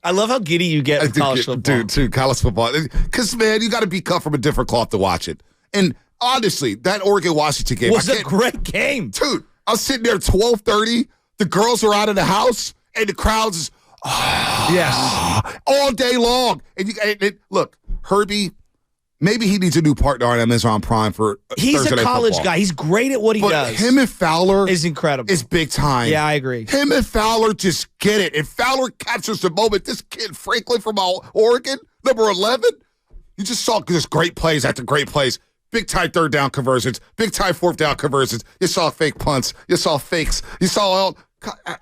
I love how giddy you get with college football. Dude, college football. Because, man, you got to be cut from a different cloth to watch it. And honestly, that Oregon-Washington game was a great game. Dude, I was sitting there at 12:30. The girls are out of the house, and the crowd's is yes, all day long. And look, Herbie, maybe he needs a new partner on Amazon Prime for he's Thursday a college football. guy. He's great at what he does. Him and Fowler is incredible. Is big time. Yeah, I agree. Him and Fowler just get it. And Fowler captures the moment. This kid, Franklin from Oregon, number 11, you just saw just great plays after great plays. Big time third down conversions. Big time fourth down conversions. You saw fake punts. You saw fakes. You saw all.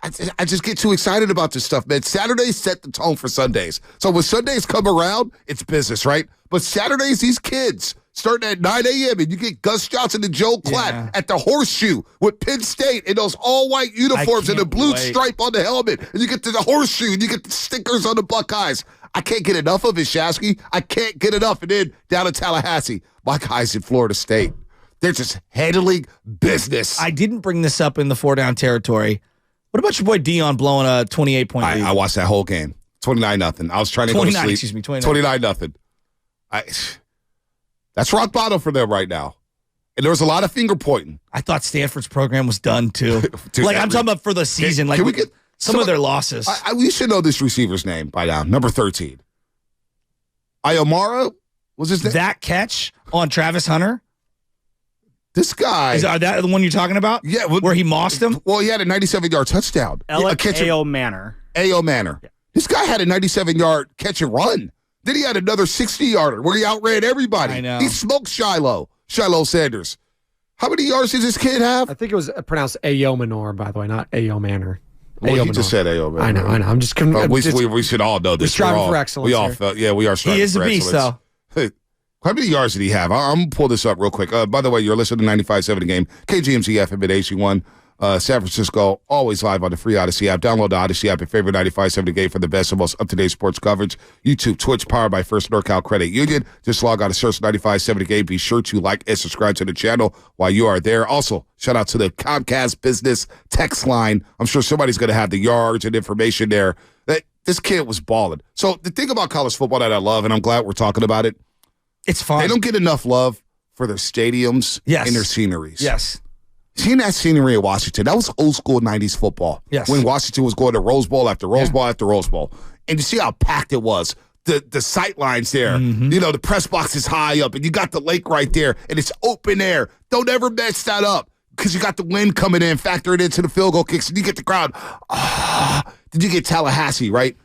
I just get too excited about this stuff, man. Saturdays set the tone for Sundays. So when Sundays come around, it's business, right? But Saturdays, these kids starting at 9 a.m. and you get Gus Johnson and Joe Klatt at the Horseshoe with Penn State in those all-white uniforms and the blue stripe on the helmet. And you get to the Horseshoe and you get the stickers on the Buckeyes. I can't get enough of it, Shasky. I can't get enough. And then down in Tallahassee, my guys in Florida State, they're just handling business. I didn't bring this up in the 4-down territory. What about your boy Dion blowing a 28-point lead? I watched that whole game. 29-0. I was trying to go to sleep. 29-0. That's rock bottom for them right now. And there was a lot of finger pointing. I thought Stanford's program was done, too. Dude, I'm talking about for the season. Can we get some of their losses? We should know this receiver's name by now. Number 13. Iomara was his name? That catch on Travis Hunter? This guy. Is that the one you're talking about? Yeah. Where he mossed him? Well, he had a 97-yard touchdown. A.O. Manor. A.O. Manor. Yeah. This guy had a 97-yard catch and run. Then he had another 60-yarder where he outran everybody. I know. He smoked Shiloh Sanders. How many yards does this kid have? I think it was pronounced A.O. Manor, by the way, not A.O. Manor. Well, he just said A.O. Manor. I know. I'm just we should all know this. We're striving for excellence. We all felt, we are striving for excellence. He is a beast, though. Hey, how many yards did he have? I'm going to pull this up real quick. By the way, you're listening to 95.7 The Game. KGMZ FM at AC1. San Francisco, always live on the free Odyssey app. Download the Odyssey app, your favorite 95.7 The Game for the best and most up-to-date sports coverage. YouTube, Twitch, powered by First NorCal Credit Union. Just log on to search 95.7 The Game. Be sure to like and subscribe to the channel while you are there. Also, shout out to the Comcast Business text line. I'm sure somebody's going to have the yards and information there. This kid was balling. So the thing about college football that I love, and I'm glad we're talking about it, it's fun. They don't get enough love for their stadiums and their sceneries. Yes. Seeing that scenery in Washington, that was old school 90s football. Yes. When Washington was going to Rose Bowl after Rose Bowl after Rose Bowl. And you see how packed it was. The sight lines there. Mm-hmm. The press box is high up, and you got the lake right there, and it's open air. Don't ever mess that up because you got the wind coming in, factor it into the field goal kicks, and you get the crowd. Did you get Tallahassee, right?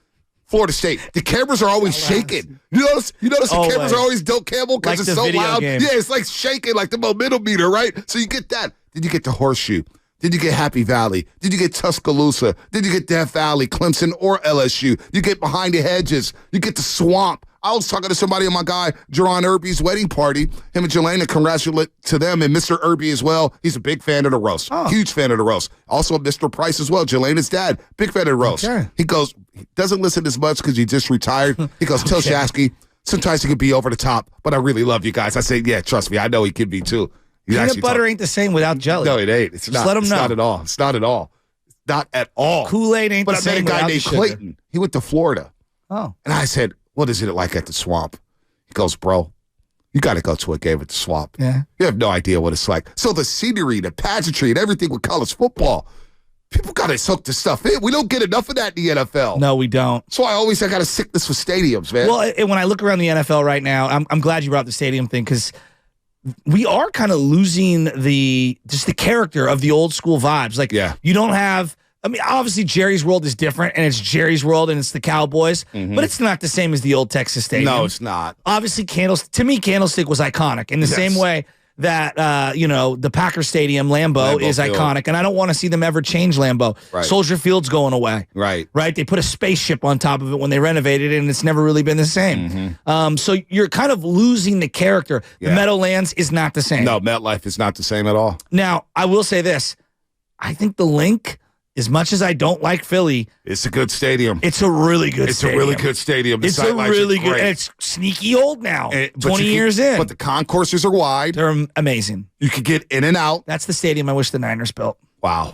Florida State. The cameras are always shaking. You notice the cameras are always Doak Campbell because it's so loud. Game. Yeah, it's like shaking, like the momentum meter, right? So you get that. Did you get the Horseshoe? Did you get Happy Valley? Did you get Tuscaloosa? Did you get Death Valley, Clemson, or LSU? You get Behind the Hedges. You get the Swamp. I was talking to somebody on my guy, Jerron Irby's wedding party. Him and Jelena, congratulate to them, and Mr. Irby as well. He's a big fan of the roast. Huge fan of the roast. Also, Mr. Price as well, Jelena's dad, big fan of the roast. Okay. He goes, he doesn't listen as much because he just retired. He goes, tell Shasky, sometimes he could be over the top, but I really love you guys. I say, yeah, trust me, I know he could be too. Peanut butter ain't the same without jelly. No, it ain't. It's not. Let him know. Not at all. It's not at all. Not at all. Kool-Aid ain't the same But I met a guy without named the sugar. Clayton. He went to Florida. Oh. And I said, what is it like at the Swamp? He goes, bro, you got to go to a game at the Swamp. Yeah. You have no idea what it's like. So the scenery, the pageantry, and everything with college football, people got to soak this stuff in. We don't get enough of that in the NFL. No, we don't. So I got a sickness for stadiums, man. Well, when I look around the NFL right now, I'm glad you brought up the stadium thing because we are kind of losing the character of the old school vibes. Like, you don't have. I mean, obviously Jerry's World is different, and it's Jerry's World, and it's the Cowboys, but it's not the same as the old Texas Stadium. No, it's not. Obviously, Candlestick was iconic in the same way that the Packer Stadium, Lambeau is Field. iconic, and I don't want to see them ever change Lambeau. Right. Soldier Field's going away. Right. They put a spaceship on top of it when they renovated it, and it's never really been the same. So you're kind of losing the character. The Meadowlands is not the same. No, MetLife is not the same at all. Now, I will say this. I think the Link, as much as I don't like Philly, it's a good stadium. It's a really good stadium. It's a really good stadium. The it's a sightlines really are good. great. And it's sneaky old now. 20 you years in. But the concourses are wide. They're amazing. You could get in and out. That's the stadium I wish the Niners built. Wow.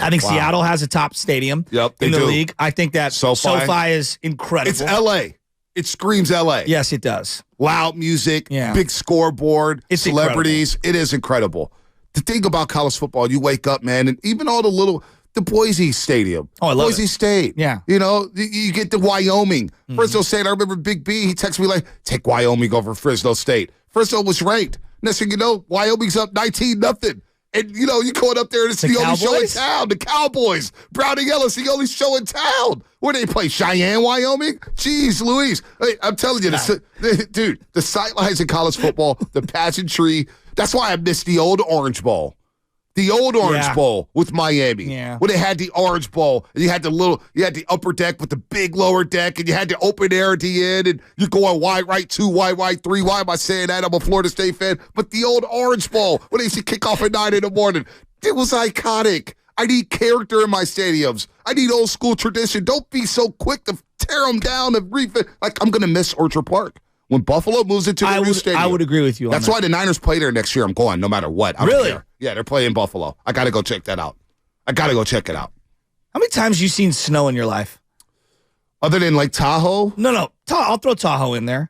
I think Seattle has a top stadium in the league. I think that SoFi is incredible. It's L.A. It screams L.A. Yes, it does. Loud music, big scoreboard, celebrities. Incredible. It is incredible. The thing about college football, you wake up, man, and even all the Boise Stadium. Oh, I love Boise State. Yeah. You know, you get to Wyoming. Fresno State, I remember Big B, he texted me like, take Wyoming over Fresno State. Fresno was ranked. Next thing you know, Wyoming's up 19-0. And, you know, you're going up there and it's the only show in town. The Cowboys. Browning Ellis, the only show in town. Where they play? Cheyenne, Wyoming? Jeez Louise. Hey, I'm telling you, dude, the sightlines in college football, the pageantry, that's why I miss the old Orange Bowl. The old Orange Bowl with Miami. Yeah. When they had the Orange Bowl, and you had the upper deck with the big lower deck, and you had the open air at the end, and you're going wide right 2, wide right 3. Why am I saying that? I'm a Florida State fan. But the old Orange Bowl, when they used to kick off at 9 in the morning, it was iconic. I need character in my stadiums. I need old school tradition. Don't be so quick to tear them down and refit. Like, I'm going to miss Orchard Park. When Buffalo moves into the new stadium. I would agree with you on That's why the Niners play there next year. I'm going no matter what. I don't care. Yeah, they're playing Buffalo. I got to go check that out. I got to go check it out. How many times have you seen snow in your life? Other than like Tahoe? No. I'll throw Tahoe in there.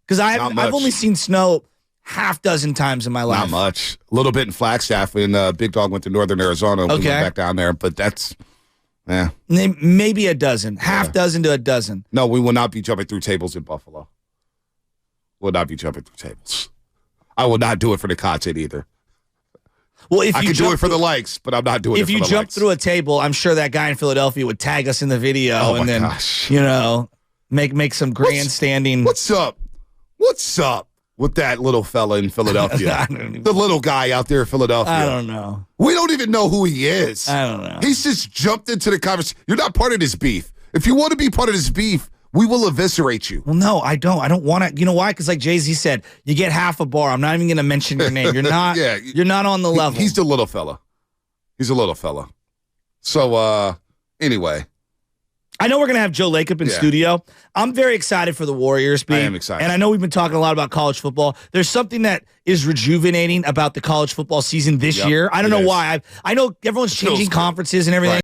Because I've only seen snow half dozen times in my life. Not much. A little bit in Flagstaff when Big Dog went to Northern Arizona. We went back down there. But that's, maybe a dozen. Half dozen to a dozen. No, we will not be jumping through tables in Buffalo. Will not be jumping through tables. I will not do it for the content either. Well, if I can do it for the likes, but I'm not doing it for the likes. If you jump through a table, I'm sure that guy in Philadelphia would tag us in the video and then, make some grandstanding. What's up? What's up with that little fella in Philadelphia? The little guy out there in Philadelphia. I don't know. We don't even know who he is. I don't know. He's just jumped into the conversation. You're not part of this beef. If you want to be part of this beef, we will eviscerate you. Well, no, I don't. I don't want to. You know why? Because like Jay-Z said, you get half a bar. I'm not even going to mention your name. You're not. You're not on the level. He's the little fella. He's a little fella. So anyway, I know we're going to have Joe Lacob in studio. I'm very excited for the Warriors. I am excited. And I know we've been talking a lot about college football. There's something that is rejuvenating about the college football season this year. I don't know why. I know everyone's changing conferences and everything.